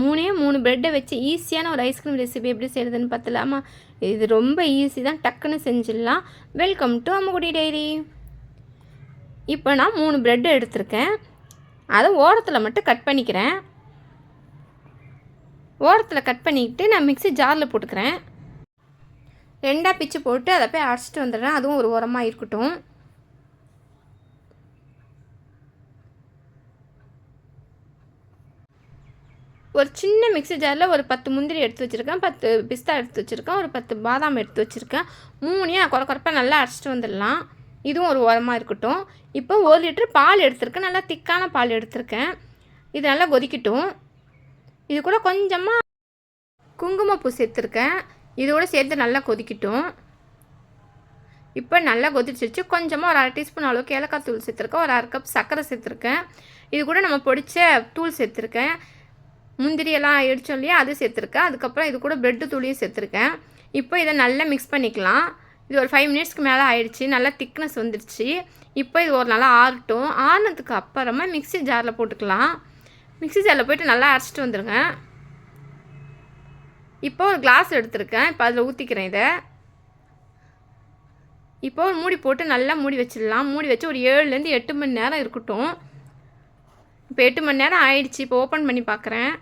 3 ப்ரெட்டை வச்சு ஈஸியான ஒரு ஐஸ்கிரீம் ரெசிபி எப்படி செய்கிறதுன்னு பார்த்துலாமா? இது ரொம்ப ஈஸி தான், டக்குன்னு செஞ்சிடலாம். Welcome to Ammukutty diary. இப்போ நான் 3 ப்ரெட்டு எடுத்திருக்கேன். அதை ஓரத்தில் மட்டும் கட் பண்ணிக்கிறேன். ஓரத்தில் கட் பண்ணிக்கிட்டு நான் மிக்ஸி ஜாரில் போட்டுக்கிறேன். 2ஆக பிச்சு போட்டு அதை போய் அரைச்சிட்டு வந்துடுறேன். அதுவும் ஒரு ஓரமாக இருக்கட்டும். ஒரு சின்ன மிக்ஸி ஜாரில் ஒரு 10 முந்திரி எடுத்து வச்சுருக்கேன், 10 பிஸ்தா எடுத்து வச்சுருக்கேன், ஒரு 10 பாதாம் எடுத்து வச்சுருக்கேன். 3ஐயும் குறைப்பாக நல்லா அரைச்சிட்டு வந்துடலாம். இதுவும் ஒரு ஓரமாக இருக்கட்டும். இப்போ 1 லிட்டர் பால் எடுத்திருக்கேன், நல்லா திக்கான பால் எடுத்திருக்கேன். இது நல்லா கொதிக்கட்டும். இது கூட கொஞ்சமாக குங்குமப்பூ சேர்த்துருக்கேன். இதோடு சேர்த்து நல்லா கொதிக்கட்டும். இப்போ நல்லா கொதிச்சிருச்சு. கொஞ்சமாக ஒரு 1/2 டீஸ்பூன் அளவுக்கு ஏலக்காய் தூள் சேர்த்துருக்கேன், ஒரு 1/2 கப் சர்க்கரை சேர்த்துருக்கேன். இது கூட நம்ம பொடிச்ச தூள் சேர்த்துருக்கேன், முந்திரியெல்லாம் இடித்தோம் இல்லையா, அது சேர்த்துருக்கேன். அதுக்கப்புறம் இது கூட ப்ரெட்டு தூளியும் சேர்த்துருக்கேன். இப்போ இதை நல்லா மிக்ஸ் பண்ணிக்கலாம். இது ஒரு 5 மினிட்ஸ்க்கு மேலே ஆயிடுச்சு. நல்லா திக்னஸ் வந்துடுச்சு. இப்போ இது ஒரு நல்லா ஆறட்டும். ஆறினதுக்கு அப்புறமா மிக்ஸி ஜாரில் போட்டுக்கலாம். மிக்ஸி ஜாரில் போய்ட்டு நல்லா அரைச்சிட்டு வந்துடுங்க. இப்போ ஒரு கிளாஸ் எடுத்துருக்கேன். இப்போ அதில் ஊற்றிக்கிறேன். இதை இப்போ ஒரு மூடி போட்டு நல்லா மூடி வச்சிடலாம். மூடி வச்சு ஒரு 7லேருந்து 8 மணி நேரம் இருக்கட்டும். இப்போ 8 மணி நேரம் ஆயிடுச்சு. இப்போ ஓப்பன் பண்ணி பார்க்குறேன்.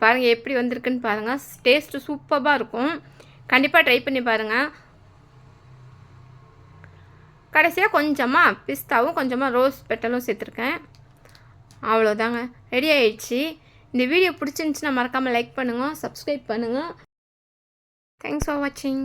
பாருங்கள் எப்படி வந்திருக்குன்னு பாருங்கள். டேஸ்ட்டு சூப்பராக இருக்கும். கண்டிப்பாக ட்ரை பண்ணி பாருங்கள். கடைசியாக கொஞ்சமாக பிஸ்தாவும் கொஞ்சமாக ரோஸ் பெட்டலும் சேர்த்துருக்கேன். அவ்வளோதாங்க, ரெடி ஆயிடுச்சு. இந்த வீடியோ பிடிச்சிருந்துச்சுன்னா மறக்காமல் லைக் பண்ணுங்கள், சப்ஸ்கிரைப் பண்ணுங்கள். தேங்க்ஸ் ஃபார் வாட்சிங்.